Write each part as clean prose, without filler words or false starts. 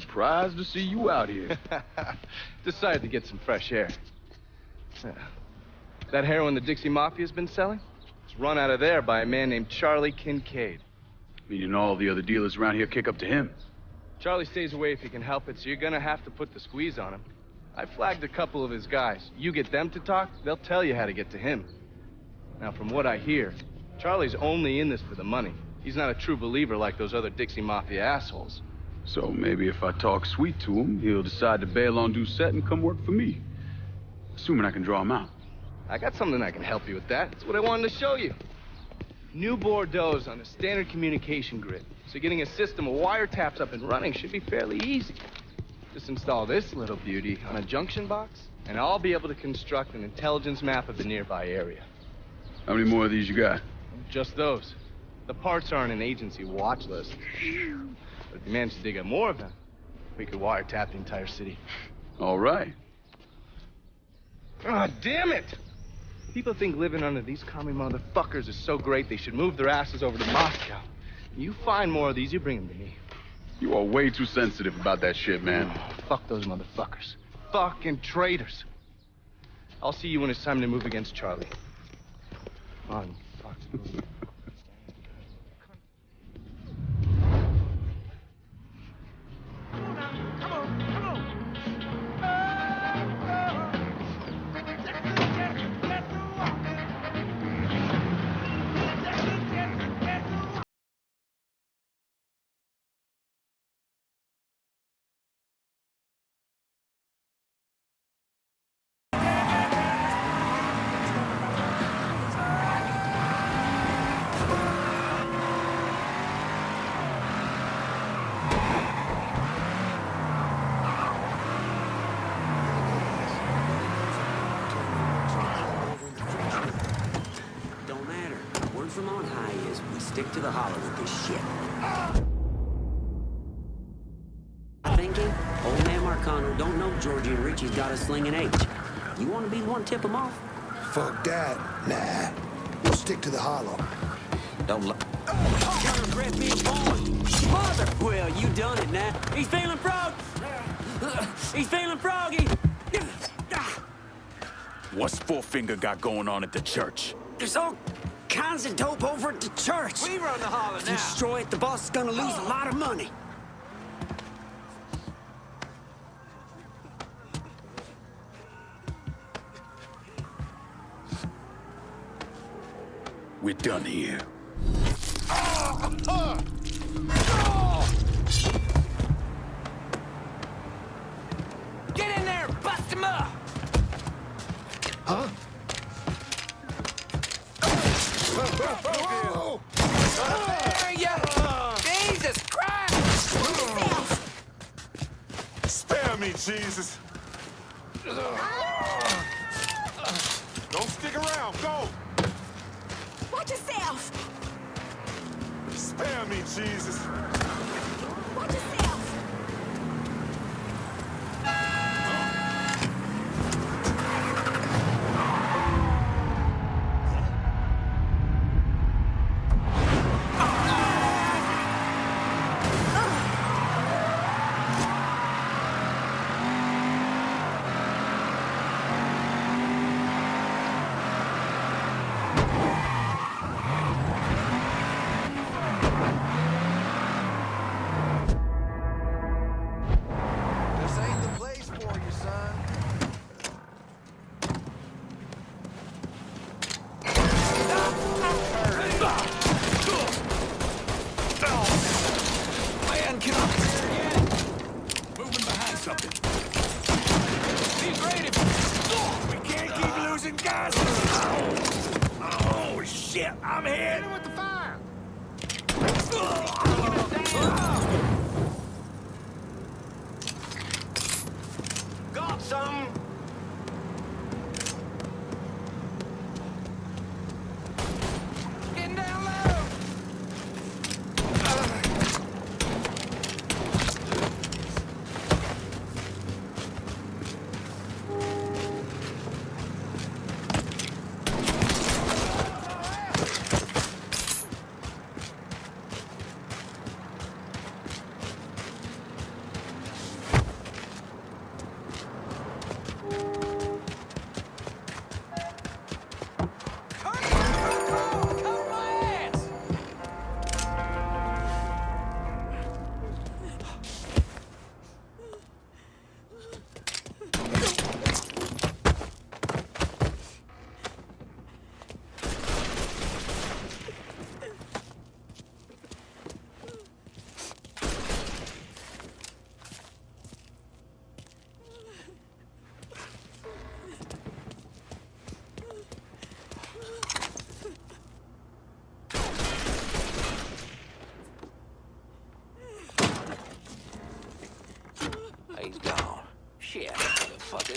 Surprised to see you out here. Decided to get some fresh air. Yeah. That heroin the Dixie Mafia's been selling? It's run out of there by a man named Charlie Kincaid. Meaning all the other dealers around here kick up to him. Charlie stays away if he can help it, so you're gonna have to put the squeeze on him. I flagged a couple of his guys. You get them to talk, they'll tell you how to get to him. Now, from what I hear, Charlie's only in this for the money. He's not a true believer like those other Dixie Mafia assholes. So maybe if I talk sweet to him, he'll decide to bail on Doucette and come work for me. Assuming I can draw him out. I got something that can help you with that. That's what I wanted to show you. New Bordeaux's on a standard communication grid, so getting a system of wiretaps up and running should be fairly easy. Just install this little beauty on a junction box, and I'll be able to construct an intelligence map of the nearby area. How many more of these you got? Just those. The parts are on an agency watch list. But if you manage to dig up more of them, we could wiretap the entire city. All right. Ah, damn it! People think living under these commie motherfuckers is so great they should move their asses over to Moscow. You find more of these, you bring them to me. You are way too sensitive about that shit, man. Oh, fuck those motherfuckers. Fucking traitors. I'll see you when it's time to move against Charlie. Come on, fuck. From on high is we stick to the hollow with this shit. Thinking, old man Marcano don't know Georgie and Richie's got a slinging H. You want to be the one to tip them off? Fuck that. Nah. We'll stick to the hollow. Don't look. Counter-breath me born. Mother! Well, you done it now. He's feeling frog. He's feeling froggy. What's Four-Finger got going on at the church? There's all kinds of dope over at the church. We run the holler If you now. destroy it, the boss is gonna lose a lot of money. We're done here. Get in there, bust him up. Huh? Whoa! There ya! Jesus Christ! Spare me, Jesus! Don't stick around, go! Watch yourself! Spare me, Jesus! Watch yourself!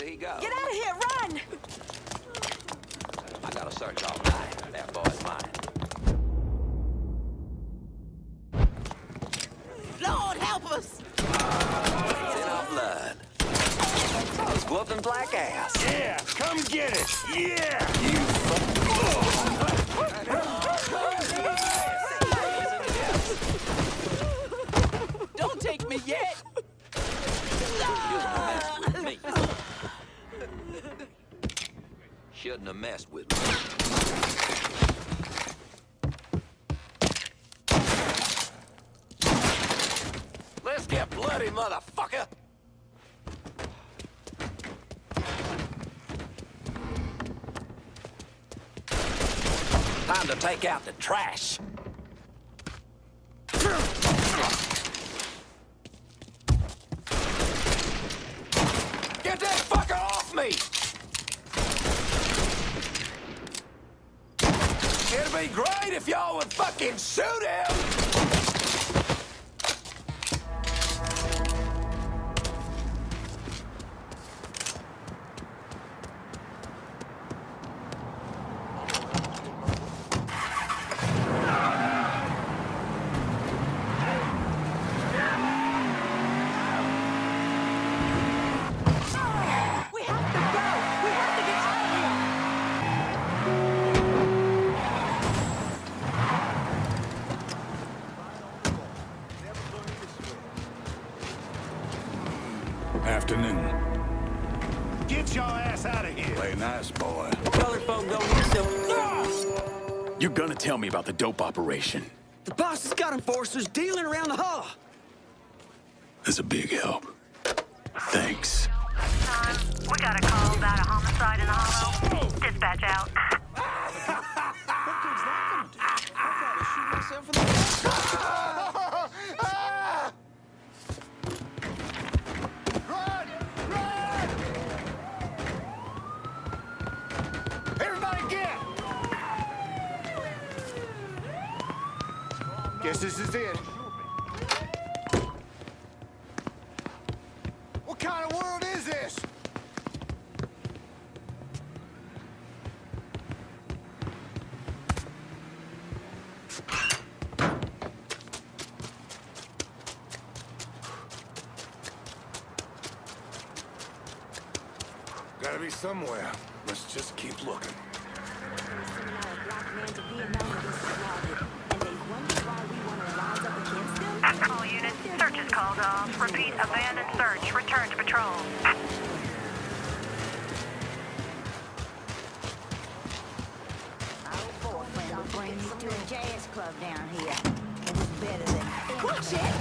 he goes. Get out of here, run! I gotta search all night. That boy's mine. Lord, help us! It's in our blood. I was whooping black ass. Yeah, come get it. Yeah. Don't take me yet! Shouldn't have messed with me. Let's get bloody, motherfucker! Time to take out the trash. Get that fucker off me! It'd be great if y'all would fucking shoot him! We have to go! We have to get out of here! Afternoon. Get your ass out of here. Play nice, boy. Colored folk don't need so. You're gonna tell me about the dope operation. The boss has got enforcers dealing around the hall. That's a big help. Thanks. We got a call about a homicide in the hollow. Dispatch out. Run! Run! Everybody get! Guess this is it. What kind of world is this? Gotta be somewhere. Let's just keep looking. All units, search is called off. Repeat, abandoned search. Return to patrol. Bring you to a jazz club down here. It's better than... Watch it!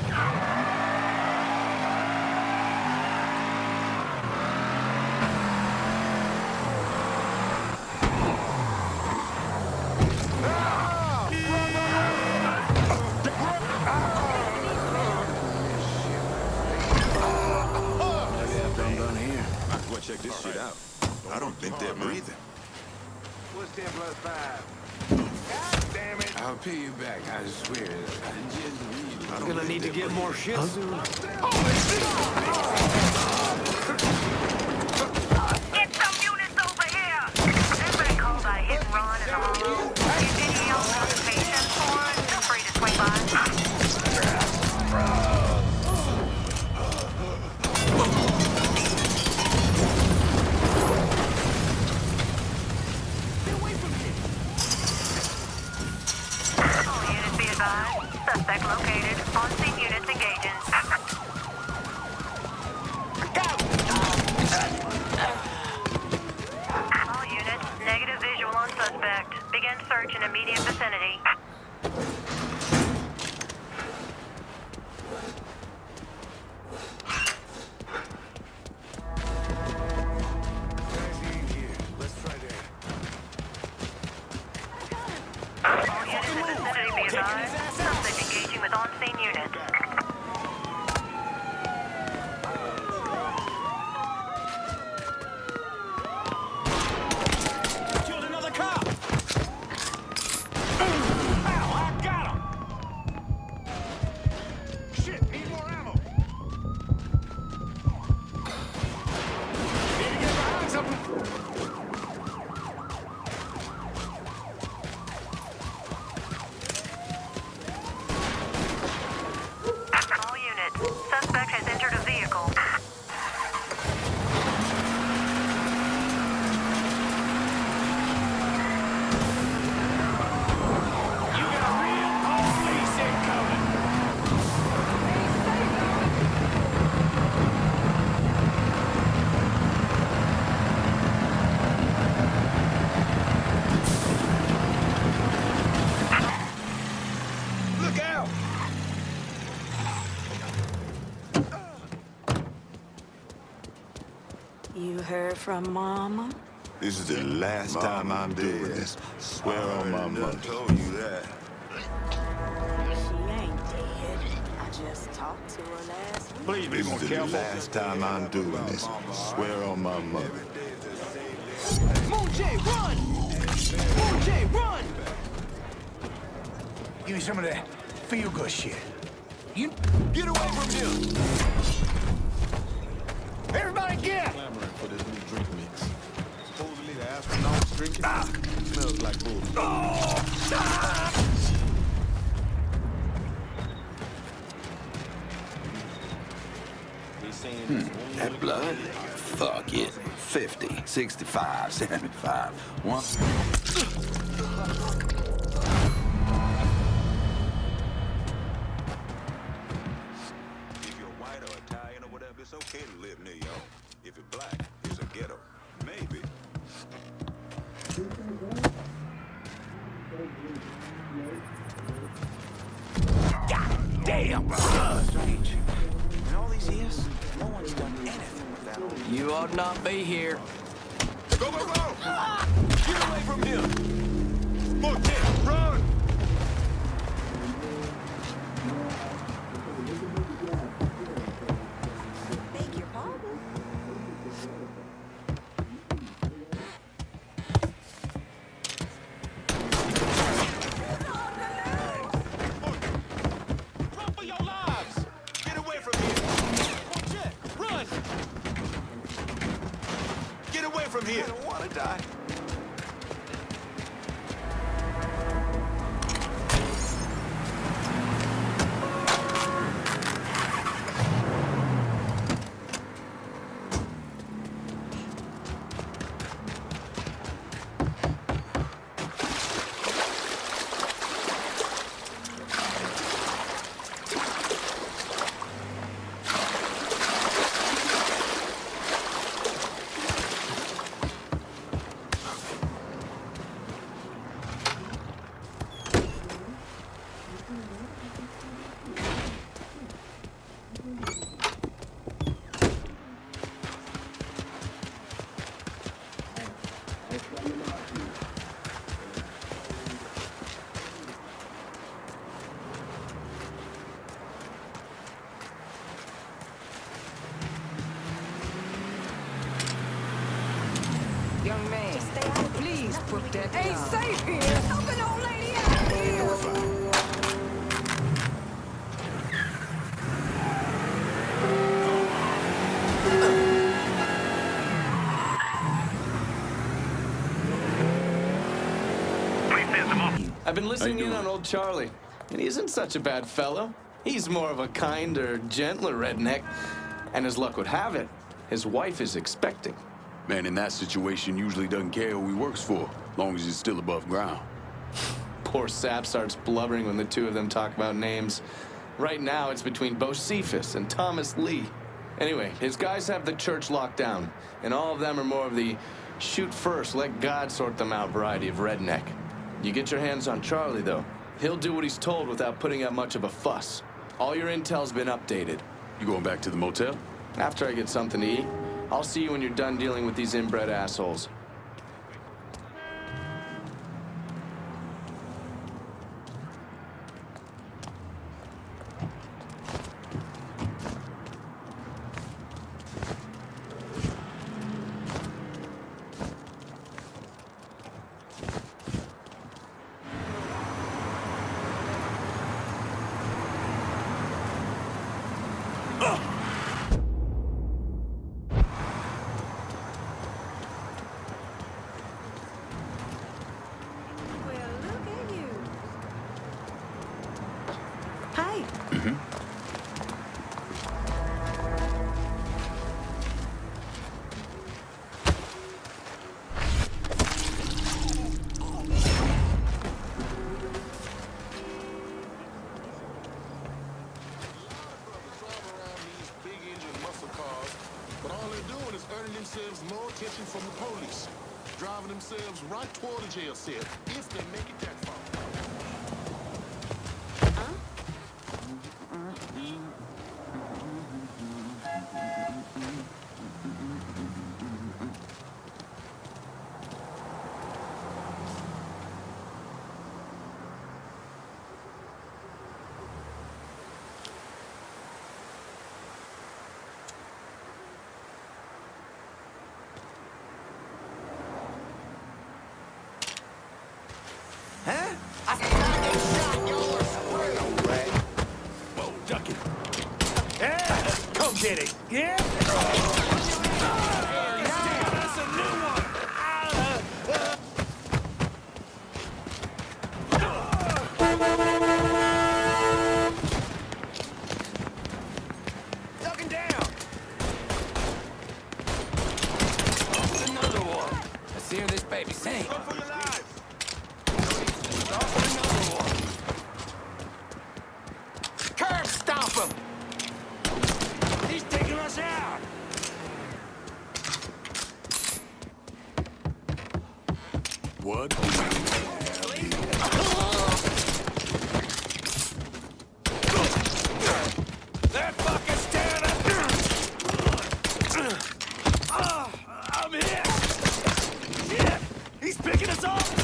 Check this shit out. I don't think they're breathing. What's 10 plus 5? God damn it! I'll pay you back, I swear. I'm gonna need to get more shit soon. Get some units over here! There's been a call about a hit and run in the hollow. If any else want a patient for it, feel free to swing by. Suspect located. On-scene units engaging. All units, negative visual on suspect. Begin search in immediate vicinity. Let's try that. All units in vicinity be advised. Suspect engaging with on-scene units. Killed another cop! Shit, need more ammo. Need to get You heard from Mama? This is the last time I'm doing this. Swear on my mother. Told you that. She ain't dead. I just talked to her last week. Please be This more is the careful. last time I'm doing this. Swear on my mother. Moon J, run! Moon J, run! Give me some of that feel-good shit. You get away from him! Everybody get! Clamoring for this new drink mix. Supposedly the astronauts drinking. Smells like bullshit. They saying this one That blood? Fuck it. 50, 65, 75. One. If you're white or Italian or whatever, it's okay to live near your own. If you're black, it's a ghetto. Maybe. Damn! Strange. In all these years, no one's done anything with that old... You ought not be here. Go, go, go! Get away from him! Moon J, run! Beg your pardon? Run for your lives! Get away from here! Moon J, run! Get away from here! I don't want to die. Young man, Just stay out of this. please put that down. Ain't safe here. Help an old lady out here. I've been listening in on old Charlie, and he isn't such a bad fellow. He's more of a kinder, gentler redneck. And as luck would have it, his wife is expecting. Man in that situation usually doesn't care who he works for, long as he's still above ground. Poor Sap starts blubbering when the two of them talk about names. Right now, it's between Bocephus and Thomas Lee. Anyway, his guys have the church locked down, and all of them are more of the shoot first, let God sort them out variety of redneck. You get your hands on Charlie, though. He'll do what he's told without putting up much of a fuss. All your intel's been updated. You going back to the motel? After I get something to eat, I'll see you when you're done dealing with these inbred assholes. Well, look at you. Hey. Big engine muscle cars, but all they're doing is earning themselves more attention from the police, driving themselves right toward the jail cell if they make it that far. get it. Yeah? That's a new one. Ducking down. Another one. Let's hear this baby sing. Go for your lives. Another one. Curb stop him. He's taking us out. What? That fucker's tearing up. I'm hit. Shit. He's picking us off.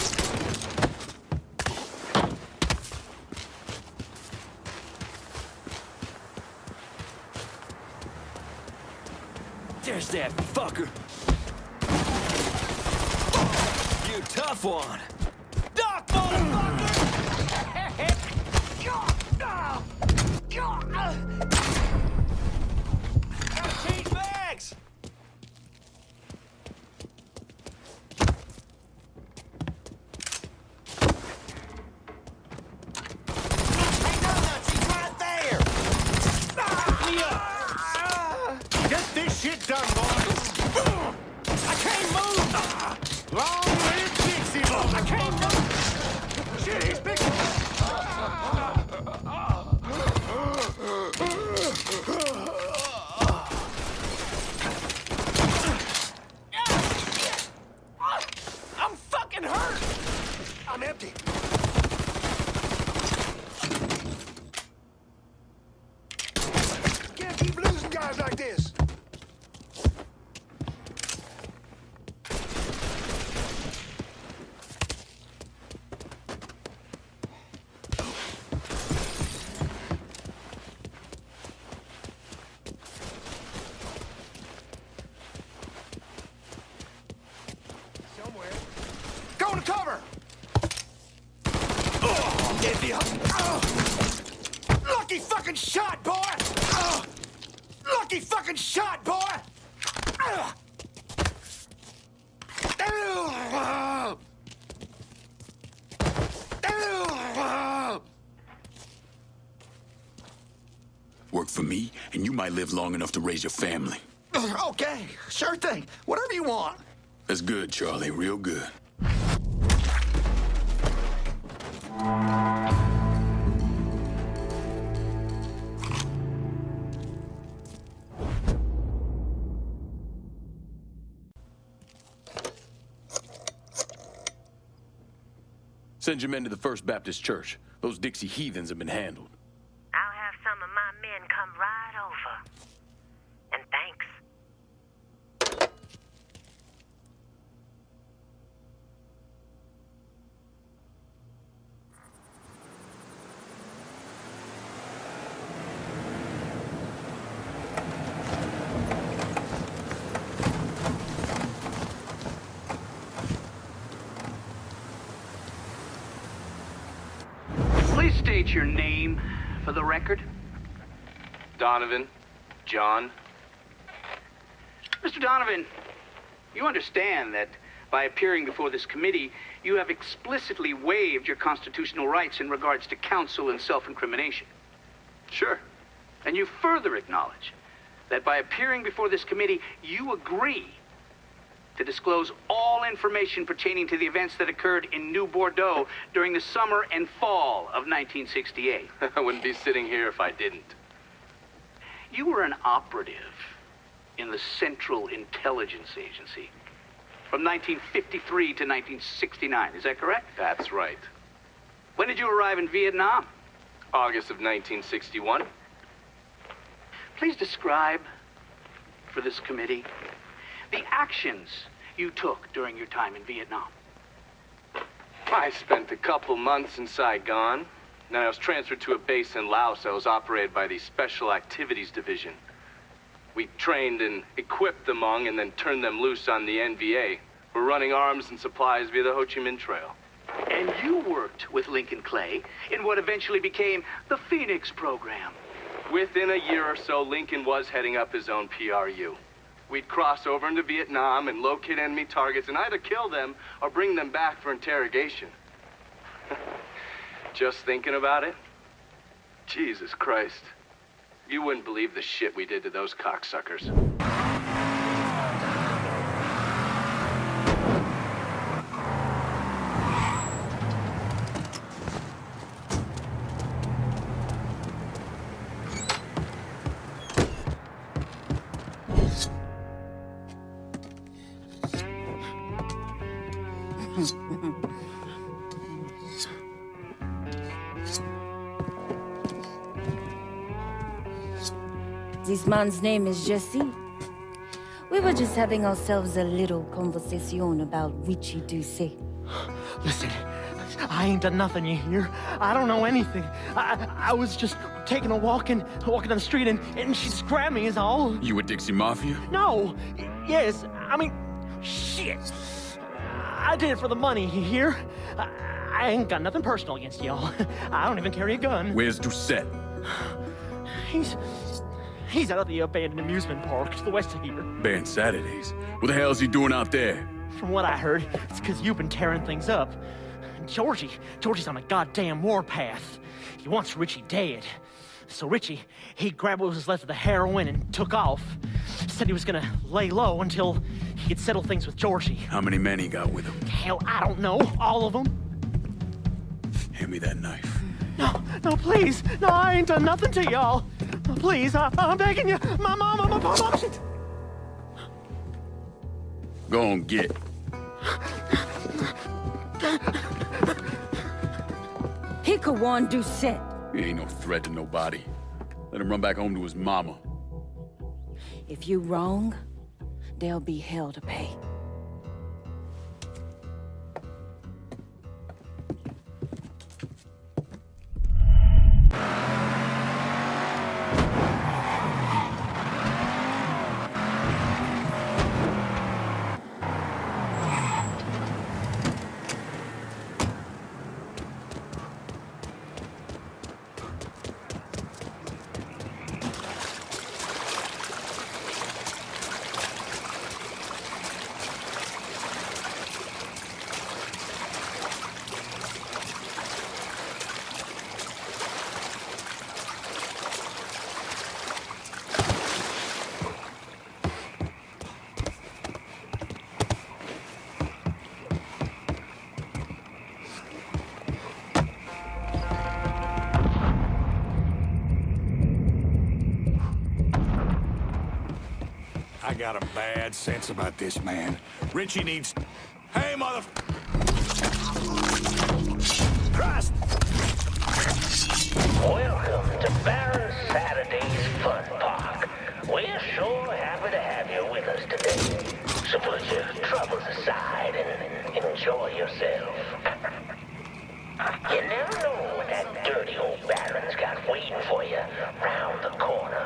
There's that fucker. You tough one. Doc, motherfucker! Change bags! Hey, donuts, he's right there! Get this shit done, boys! I can't move! Long live Dixie, boy! I can't move! Shit, he's big! I'm fucking hurt! I'm empty. Can't keep losing guys like this. Somewhere. Go to cover! Oh, get the lucky fucking shot, boy! Lucky fucking shot, boy! Work for me, and you might live long enough to raise your family. Okay, sure thing. Whatever you want. That's good, Charlie. Real good. Send your men to the First Baptist Church. Those Dixie heathens have been handled. I'll have some of my men come right over. And thanks. Please state your name for the record. Donovan, John. Mr. Donovan, you understand that by appearing before this committee, you have explicitly waived your constitutional rights in regards to counsel and self-incrimination. Sure. And you further acknowledge that by appearing before this committee, you agree to disclose all information pertaining to the events that occurred in New Bordeaux during the summer and fall of 1968. I wouldn't be sitting here if I didn't. You were an operative in the Central Intelligence Agency from 1953 to 1969. Is that correct? That's right. When did you arrive in Vietnam? August of 1961. Please describe for this committee the actions you took during your time in Vietnam. I spent a couple months in Saigon. Then I was transferred to a base in Laos that was operated by the Special Activities Division. We trained and equipped the Hmong and then turned them loose on the NVA. We're running arms and supplies via the Ho Chi Minh Trail. And you worked with Lincoln Clay in what eventually became the Phoenix program. Within a year or so, Lincoln was heading up his own PRU. We'd cross over into Vietnam and locate enemy targets and either kill them or bring them back for interrogation. Just thinking about it? Jesus Christ. You wouldn't believe the shit we did to those cocksuckers. This man's name is Jesse. We were just having ourselves a little conversation about Richie Doucet. Listen, I ain't done nothing, you hear? I don't know anything. I was just taking a walking down the street and she just grabbed me is all. You with Dixie Mafia? No. Yes, I mean, shit. I did it for the money, you hear? I ain't got nothing personal against y'all. I don't even carry a gun. Where's Doucet? He's out at the abandoned amusement park to the west of here. Banned Saturdays. What the hell is he doing out there? From what I heard, it's because you've been tearing things up. Georgie's on a goddamn warpath. He wants Richie dead. So Richie, he grabbed what was left of the heroin and took off. Said he was gonna lay low until he could settle things with Georgie. How many men he got with him? Hell, I don't know. All of them. Hand me that knife. No, please. No, I ain't done nothing to y'all. Please, I'm begging you. My mom, shit. Go on, get. He could want Doucet. He ain't no threat to nobody. Let him run back home to his mama. If you wrong, there'll be hell to pay. I got a bad sense about this man. Richie needs... Hey, mother... Christ! Welcome to Baron Saturday's Fun Park. We're sure happy to have you with us today. So put your troubles aside and enjoy yourself. You never know what that dirty old Baron's got waiting for you round the corner.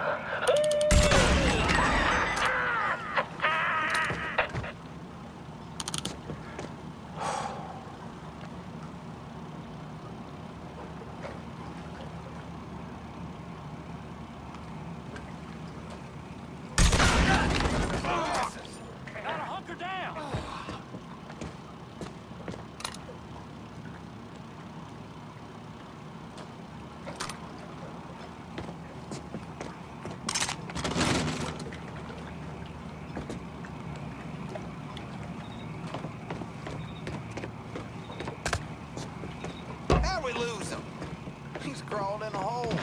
We lose him. He's crawled in a hole.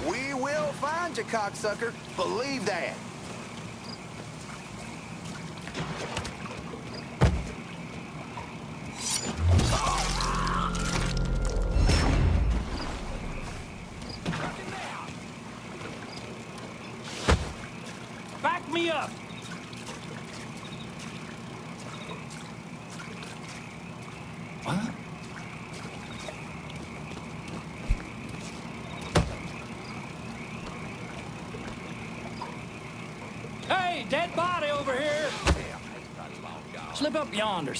We will find you, cocksucker. Believe that. Back me up. Hey, dead body over here. Slip up yonder.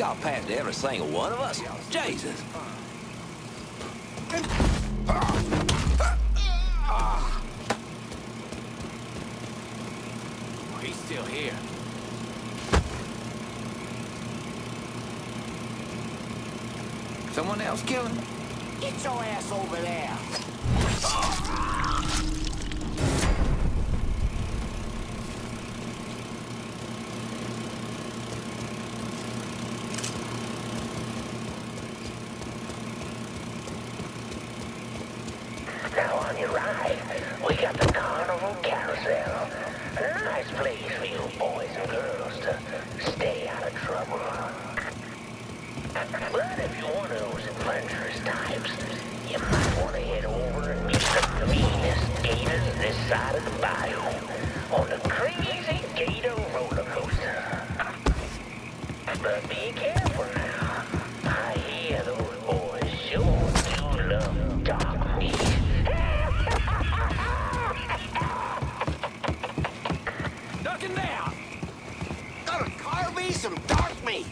got past every single one of us. Jesus. He's still here. Someone else killing me? Get your ass over there. Now on your right, we got the Carnival Carousel. A nice place for you boys and girls to stay out of trouble. But if you're one of those adventurous types, you might want to head over and meet the meanest gators this side of the bayou on the Crazy Gator roller coaster. But be careful now. I hear those boys sure do love dark meat. Ducking down. Gonna carve me some dark meat.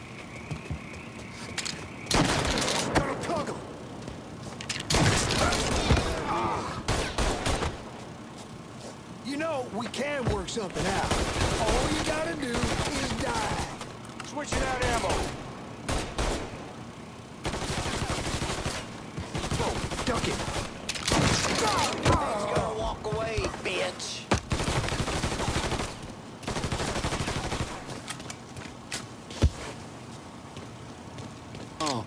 Gonna cook 'em. You know, we can work something out. All you gotta do is die. Switching out ammo. Whoa, duck it. He's gonna walk away, bitch. Oh.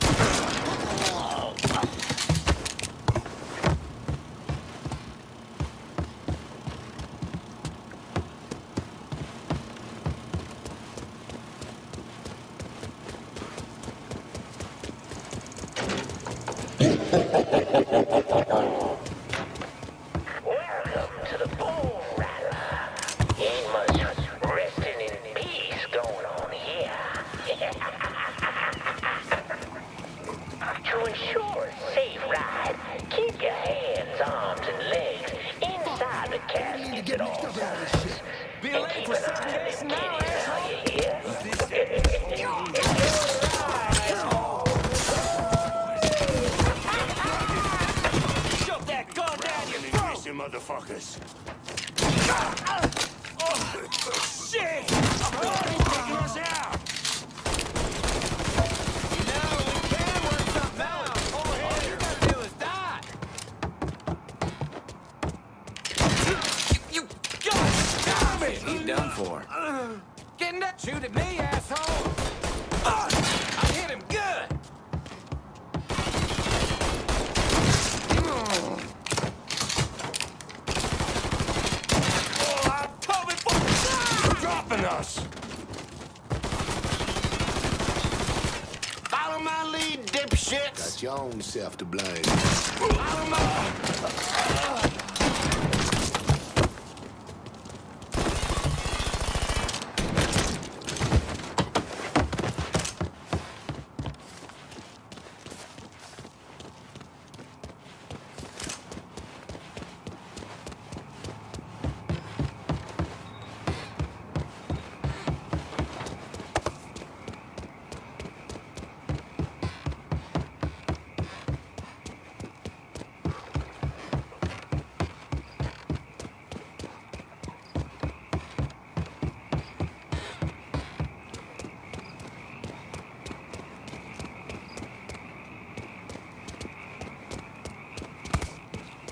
Welcome to the Bull Rattler. Ain't much resting in peace going on here. To ensure a safe ride, keep your hands, arms, and legs inside the casket at all times. Be late for 7 days now, Shove that gun down your throat! You motherfuckers. Shit! He's taking us out! You know, we can work something out. All you gotta do is die. You God damn it! He's done for. Getting that shoot at me, asshole! I hit him good! Oh, I'm coming for Dropping us. Follow my lead, dipshits! Got your own self to blame. Follow my...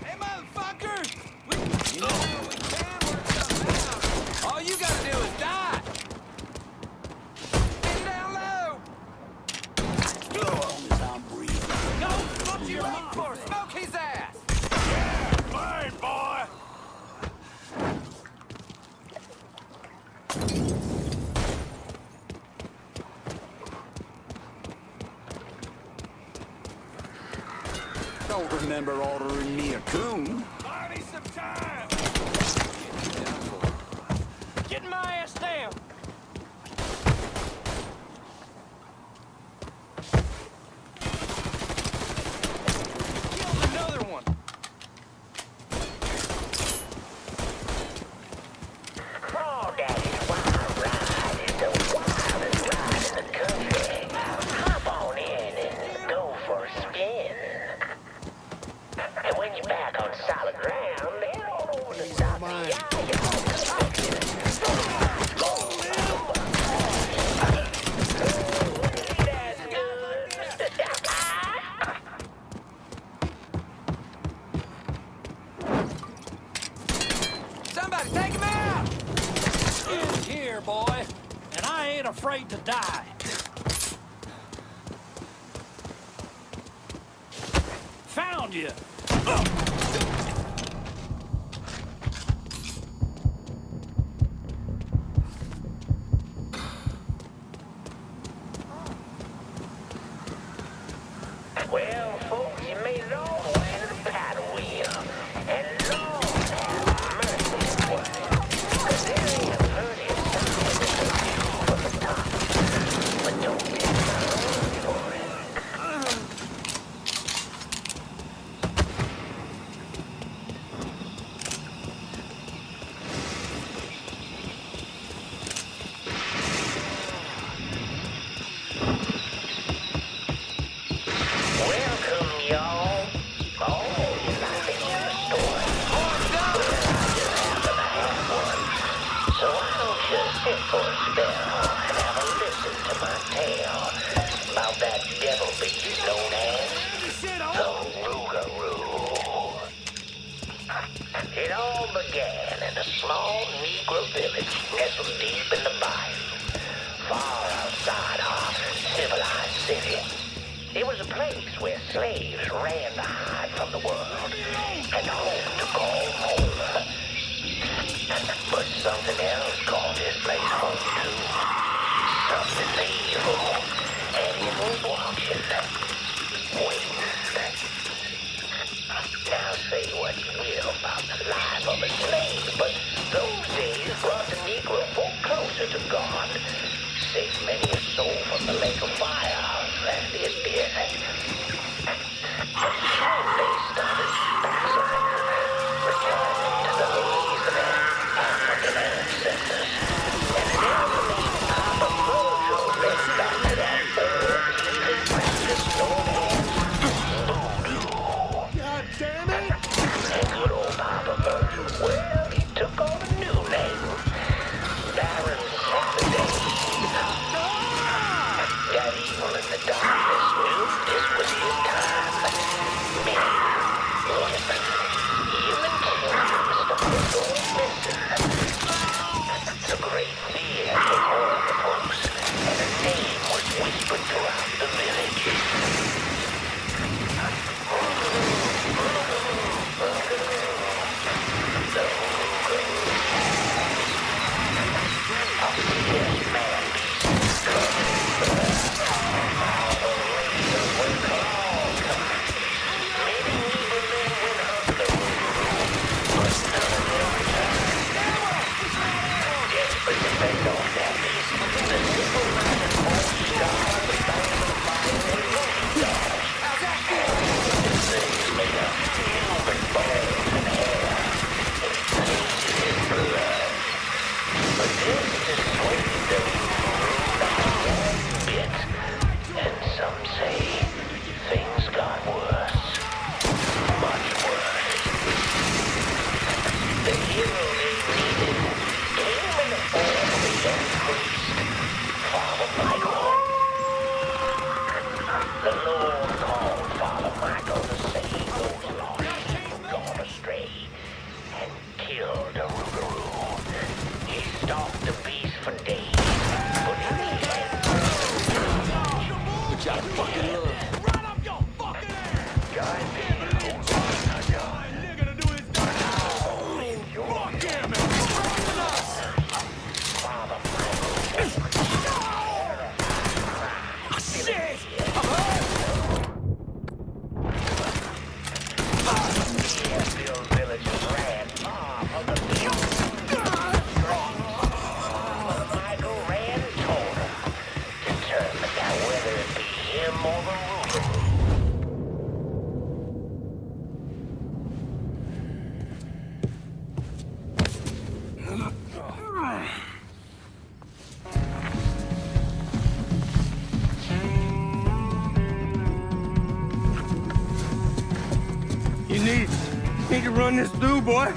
Hey, motherfucker! We can work something out. All you gotta do is die. Get down low. Go, what you waiting for? Smoke his ass. Burn, boy. Don't remember ordering me a coon. Buy me some time. Get my ass down. Killed another one. Crawdaddy's wild ride is the wildest ride in the country. on solid ground. They're all over the south. Somebody take him out! In here, boy, and I ain't afraid to die. Found you. Well, folks, you made it all the way to the paddle wheel. And Lord have mercy for you. 'Cause there ain't a prettier sight from the top. But don't get hung for it. Welcome, y'all. Oh, you like to hear a story? Well, I just happen to have one. So why don't you sit for a spell and have a listen to my tale about that devil beast known as the Rougarou. It all began in a small Negro village nestled deep in the bayou, far outside our civilized city. It was a place where slaves ran to hide from the world and home to call home. But something else called this place home too. Something evil. And it was watching, waiting. Now say what you will about the life of a slave, but those days brought the Negro folk closer to God. Saved many a soul from the lake of fire as it did. But soon they started backsliding, returning to the ways of their African ancestors. And eventually, Papa Virgil led back to that old heathen practice known as voodoo. God damn it! And good old Papa Virgil, well, he took on a new name. Baron Saturday. That evil in the darkness knew this was his time. Men, women, even children started going missing. The great fear took hold of folks, and a name was whispered throughout the village. The Rougarou. A fierce man-beast covered in blood. All the razor were clawed. Many evil men went hunting the Rougarou, but none of them returned. Desperate to fend off that beast, the simple-minded folks scoured the banks of the bayou and rolled down. These things made of human bones and hair, and tainted his blood. But this dissuaded the Rougarou not one bit, and some say things got worse, much worse. The hero they needed came in the form of a young priest, Father Michael. The Lord called Father Michael to save those lost who'd gone astray and killed the Rougarou. He stalked the beast for days, but in the end, Which I fucking love. Right up your fucking ass! God damn, Nigga to do his thing! Fuck him and fucking us! Father Michael. Shit! Deerfield villagers ran far from the field. Father Michael ran toward her, determined that whether it be him or the Rougarou. You need need to run this through, boy.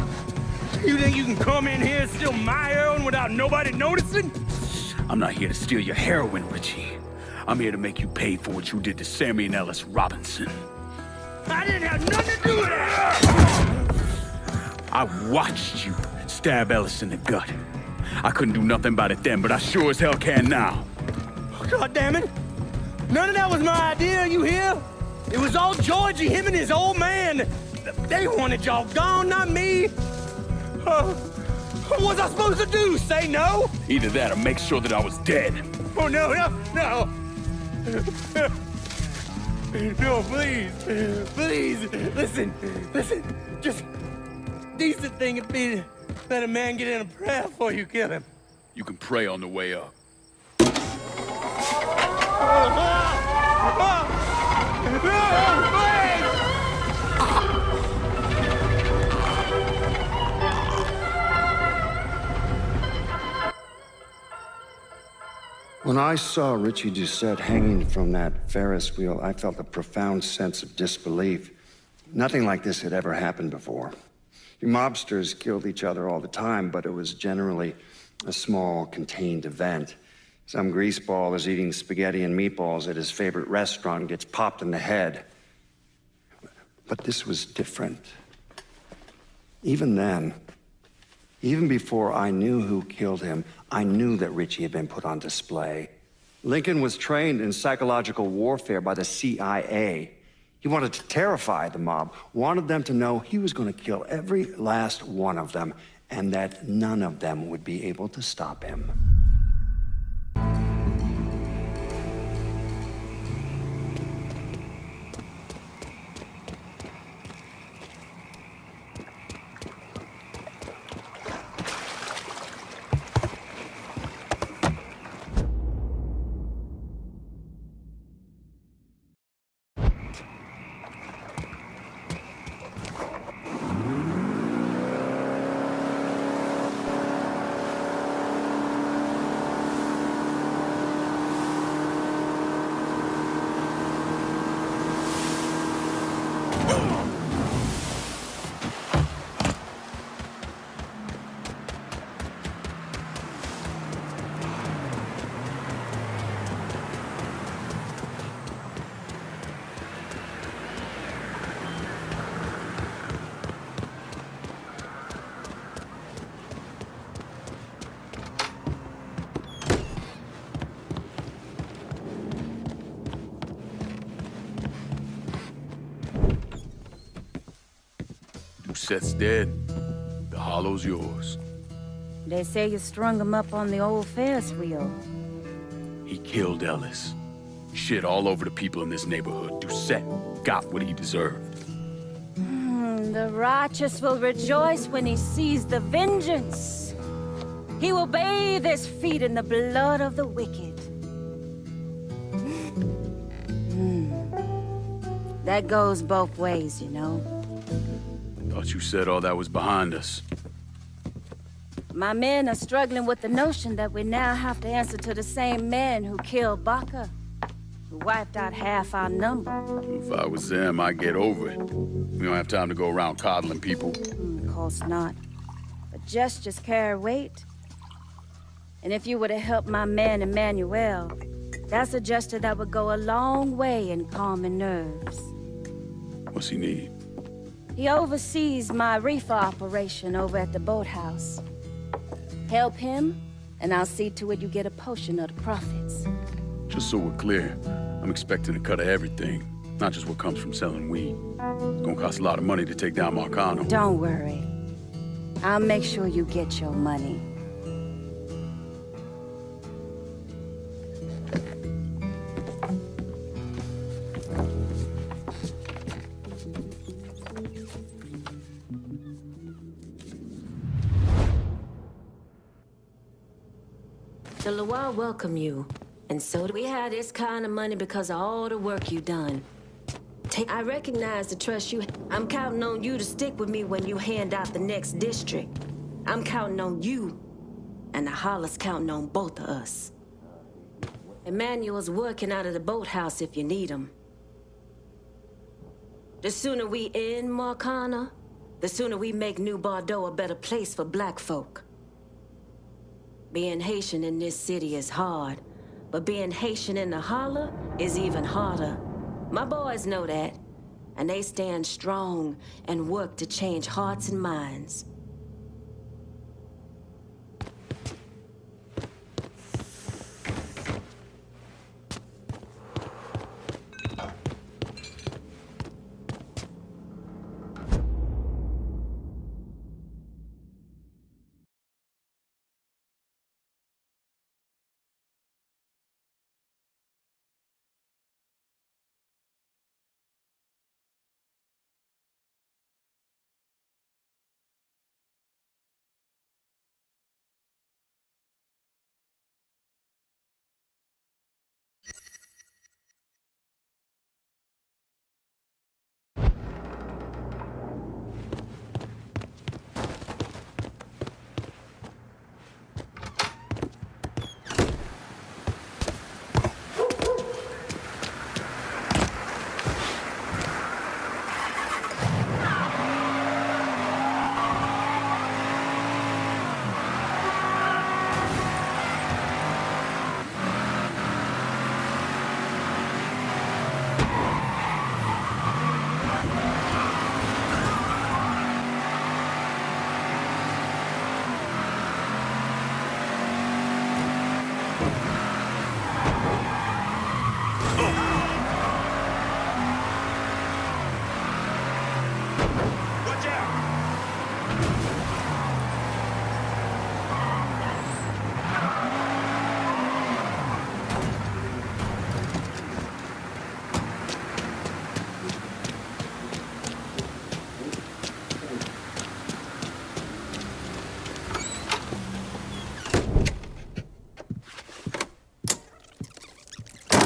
You think you can come in here and steal my heroin without nobody noticing? I'm not here to steal your heroin, Richie. I'm here to make you pay for what you did to Sammy and Ellis Robinson. I didn't have nothing to do with it! I watched you stab Ellis in the gut. I couldn't do nothing about it then, but I sure as hell can now. God damn it! None of that was my idea, you hear? It was all Georgie, him and his old man. They wanted y'all gone, not me. What was I supposed to do? Say no? Either that or make sure that I was dead. Oh, no. No, please. Listen. Just decent thing would be to let a man get in a prayer before you kill him. You can pray on the way up. When I saw Richie Doucette hanging from that Ferris wheel, I felt a profound sense of disbelief. Nothing like this had ever happened before. Mobsters killed each other all the time, but it was generally a small, contained event. Some greaseball is eating spaghetti and meatballs at his favorite restaurant and gets popped in the head. But this was different. Even then, even before I knew who killed him, I knew that Richie had been put on display. Lincoln was trained in psychological warfare by the CIA. He wanted to terrify the mob, wanted them to know he was going to kill every last one of them, and that none of them would be able to stop him. Doucette's dead. The hollow's yours. They say you strung him up on the old Ferris wheel. He killed Ellis. Shit all over the people in this neighborhood. Doucette got what he deserved. The righteous will rejoice when he sees the vengeance. He will bathe his feet in the blood of the wicked. That goes both ways, you know. Thought you said all that was behind us. My men are struggling with the notion that we now have to answer to the same man who killed Baca, who wiped out half our number. If I was them, I'd get over it. We don't have time to go around coddling people. Of course not. But gestures carry weight. And if you were to help my man Emmanuel, that's a gesture that would go a long way in calming nerves. What's he need? He oversees my reefer operation over at the boathouse. Help him, and I'll see to it you get a portion of the profits. Just so we're clear, I'm expecting a cut of everything, not just what comes from selling weed. It's gonna cost a lot of money to take down Marcano. Don't worry. I'll make sure you get your money. The Loire welcome you, and so do we have this kind of money because of all the work you done. I recognize the trust you. I'm counting on you to stick with me when you hand out the next district. I'm counting on you, and the Holler's counting on both of us. Emmanuel's working out of the boathouse if you need him. The sooner we end Marcana, the sooner we make New Bordeaux a better place for black folk. Being Haitian in this city is hard, but being Haitian in the holler is even harder. My boys know that, and they stand strong and work to change hearts and minds.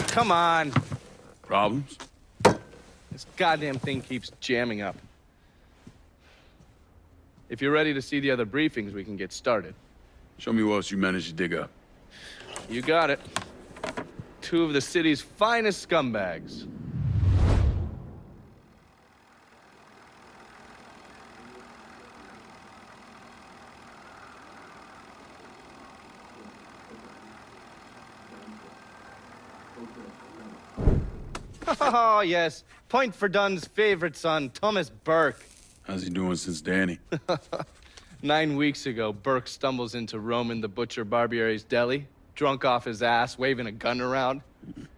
Come on. Problems? This goddamn thing keeps jamming up. If you're ready to see the other briefings, we can get started. Show me what else you managed to dig up. You got it. 2 of the city's finest scumbags. Oh, yes. Point for Dunn's favorite son, Thomas Burke. How's he doing since Danny? 9 weeks ago, Burke stumbles into Roman the Butcher Barbiere's deli, drunk off his ass, waving a gun around.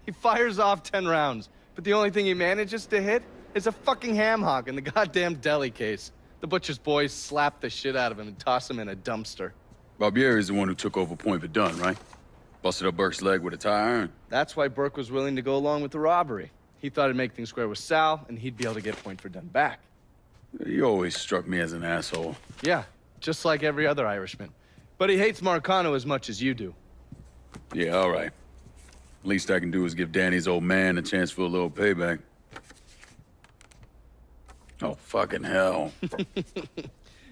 He fires off 10 rounds, but the only thing he manages to hit is a fucking ham hock in the goddamn deli case. The Butcher's boys slap the shit out of him and toss him in a dumpster. Barbieri is the one who took over Point Verdun, right? Busted up Burke's leg with a tire iron. That's why Burke was willing to go along with the robbery. He thought it'd make things square with Sal, and he'd be able to get Point Verdun back. He always struck me as an asshole. Yeah, just like every other Irishman. But he hates Marcano as much as you do. Yeah, all right. Least I can do is give Danny's old man a chance for a little payback. Oh, fucking hell.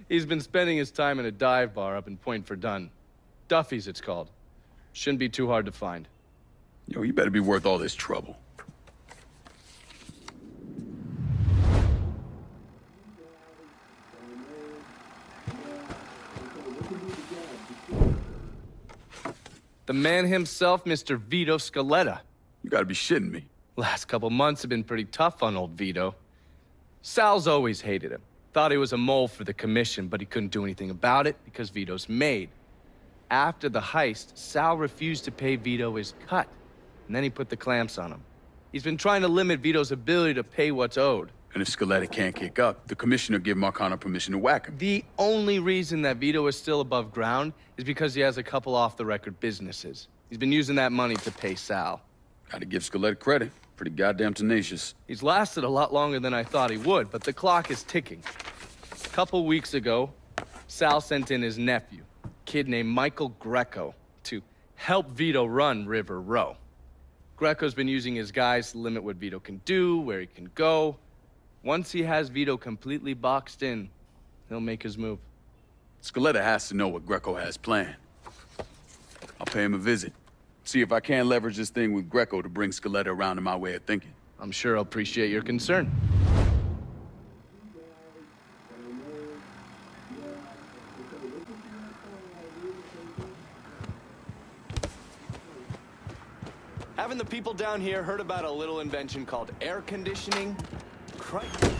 He's been spending his time in a dive bar up in Point Verdun. Duffy's, it's called. Shouldn't be too hard to find. Yo, you better be worth all this trouble. The man himself, Mr. Vito Scaletta. You gotta be shitting me. Last couple months have been pretty tough on old Vito. Sal's always hated him. Thought he was a mole for the commission, but he couldn't do anything about it because Vito's made. After the heist, Sal refused to pay Vito his cut, and then he put the clamps on him. He's been trying to limit Vito's ability to pay what's owed. And if Scaletta can't kick up, the commissioner give Marcano permission to whack him. The only reason that Vito is still above ground is because he has a couple off-the-record businesses. He's been using that money to pay Sal. Gotta give Scaletta credit. Pretty goddamn tenacious. He's lasted a lot longer than I thought he would, but the clock is ticking. A couple weeks ago, Sal sent in his nephew, a kid named Michael Greco, to help Vito run River Row. Greco's been using his guys to limit what Vito can do, where he can go. Once he has Vito completely boxed in, he'll make his move. Scaletta has to know what Greco has planned. I'll pay him a visit. See if I can't leverage this thing with Greco to bring Scaletta around to my way of thinking. I'm sure he'll appreciate your concern. people down here heard about a little invention called air conditioning? Christ.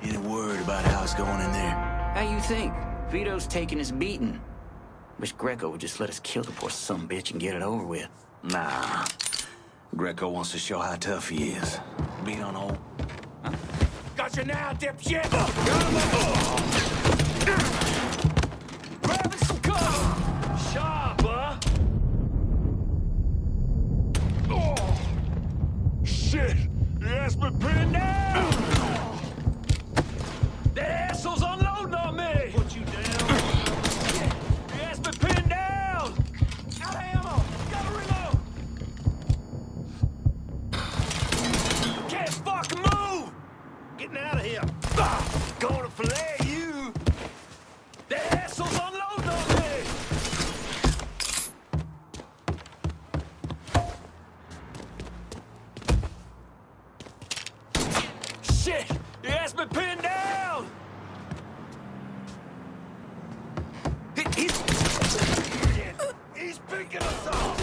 Any word about how it's going in there? How you think? Vito's taking his beating. Wish Greco would just let us kill the poor sumbitch and get it over with. Nah. Greco wants to show how tough he is. Beat on old. Huh? Got you now, dipshit! Grabbing some cover! Sharp, huh? Oh. Shit! He has me pinned down! That asshole's unloading on me! Put you down. He has me pinned down! Out of ammo! Gotta reload! Can't fucking move! Getting out of here! Gonna fillet you! That asshole's unloading on me! Shit! He has me pinned down! He's picking us off!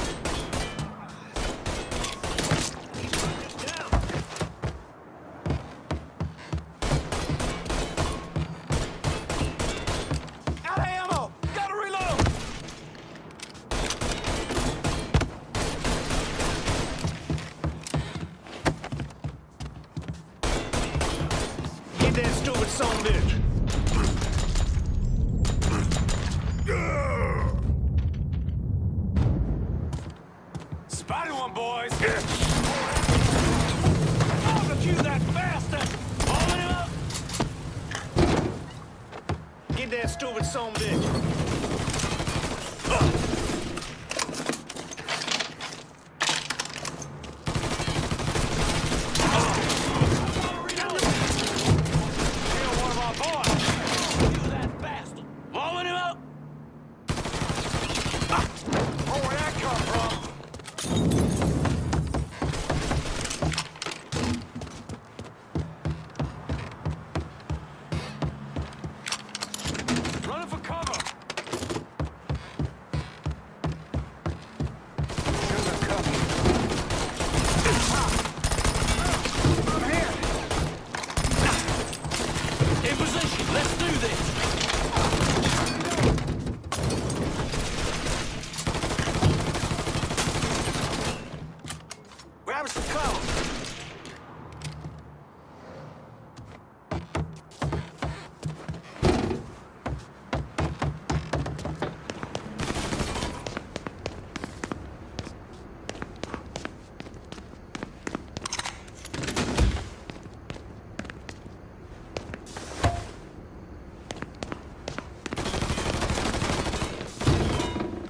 Out of ammo! Gotta reload! Get that stupid son of a bitch! Spotted one, boys! Barbecue that bastard! Holding him up! Get that stupid son of a bitch! Kill one of our boys! You that bastard! Holding him up! Oh, where'd that come from? Running for cover! In position, let's do this! Grab some cover!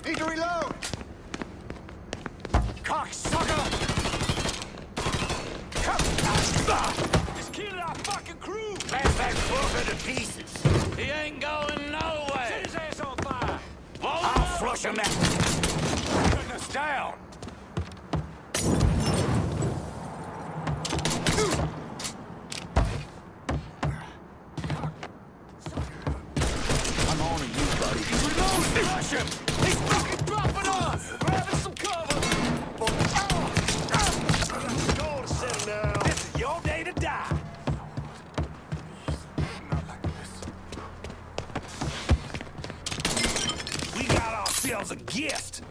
Need to reload! Cocksucker! Just killing our fucking crew! Smash that fucker to pieces! He ain't going nowhere! Set his ass on fire! I'll flush him out! Putting us down! I'm on to you, buddy. Flush him! He's fucking dropping us! Grabbing some cover! Go to settle down. This is your day to die! We got ourselves a gift.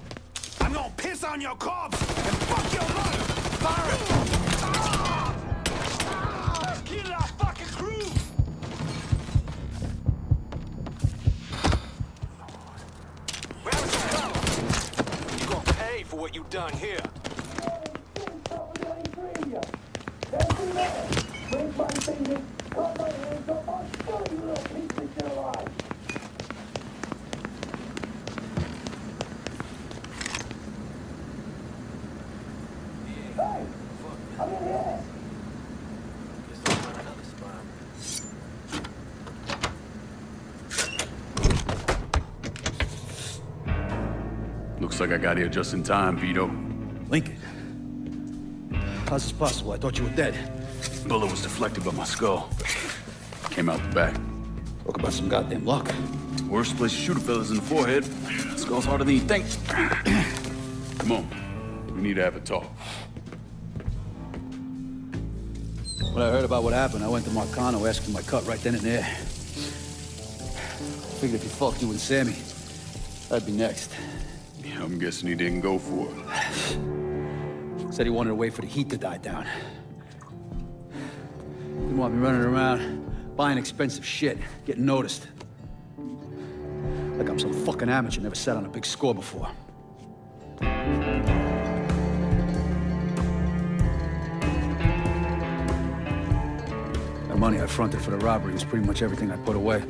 I'm gonna piss on your corpse and fuck your mother. Fire it! Let's kill our fucking crew! Grabbing some cover! You gonna pay for what you done here. Looks like I got here just in time, Vito. Lincoln. How's this possible? I thought you were dead. Bullet was deflected by my skull. Came out the back. Talk about some goddamn luck. Worst place to shoot a fella's in the forehead. Skull's harder than you think. Come on. We need to have a talk. When I heard about what happened, I went to Marcano asking my cut right then and there. Figured if he fucked you and Sammy, I'd be next. Yeah, I'm guessing he didn't go for it. Said he wanted to wait for the heat to die down. Didn't want me running around, buying expensive shit, getting noticed. Like I'm some fucking amateur, never sat on a big score before. The money I fronted for the robbery was pretty much everything I put away.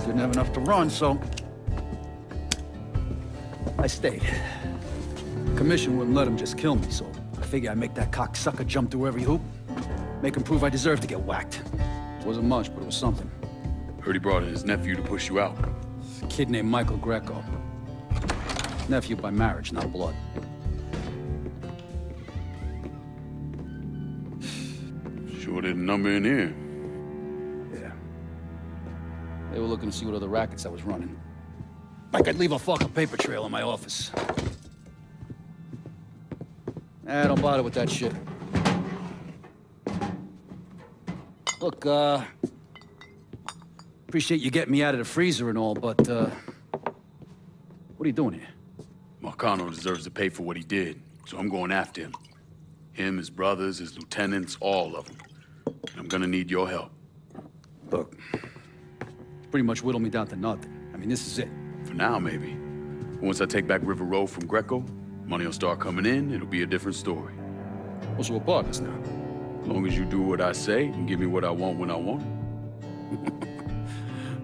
Didn't have enough to run, so I stayed. Commission wouldn't let him just kill me, so I figured I'd make that cocksucker jump through every hoop. Make him prove I deserve to get whacked. Wasn't much, but it was something. Heard he brought in his nephew to push you out. A kid named Michael Greco. Nephew by marriage, not blood. Sure didn't number in here. Yeah. They were looking to see what other rackets I was running. Like I'd leave a fucking paper trail in my office. Don't bother with that shit. Look, appreciate you getting me out of the freezer and all, but, what are you doing here? Marcano deserves to pay for what he did, so I'm going after him. Him, his brothers, his lieutenants, all of them. I'm gonna need your help. Look, pretty much whittled me down to nothing. I mean, this is it. For now, maybe. Once I take back River Road from Greco, money will start coming in, it'll be a different story. Well, so we're partners now. As long as you do what I say and give me what I want when I want it.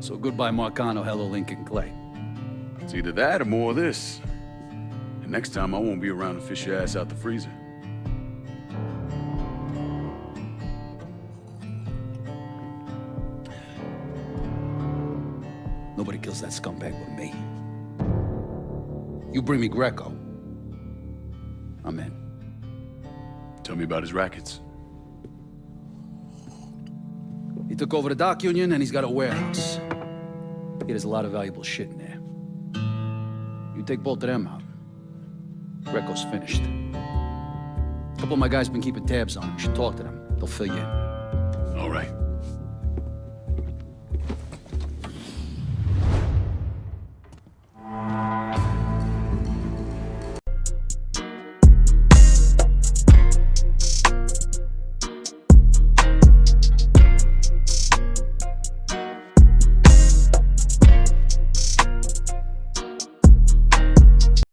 So goodbye, Marcano, hello, Lincoln Clay. It's either that or more of this. And next time, I won't be around to fish your ass out the freezer. Nobody kills that scumbag with me. You bring me Greco, I'm in. Tell me about his rackets. He took over the dock union and he's got a warehouse. There's a lot of valuable shit in there. You take both of them out, Greco's finished. A couple of my guys been keeping tabs on him. You should talk to them. They'll fill you in. All right.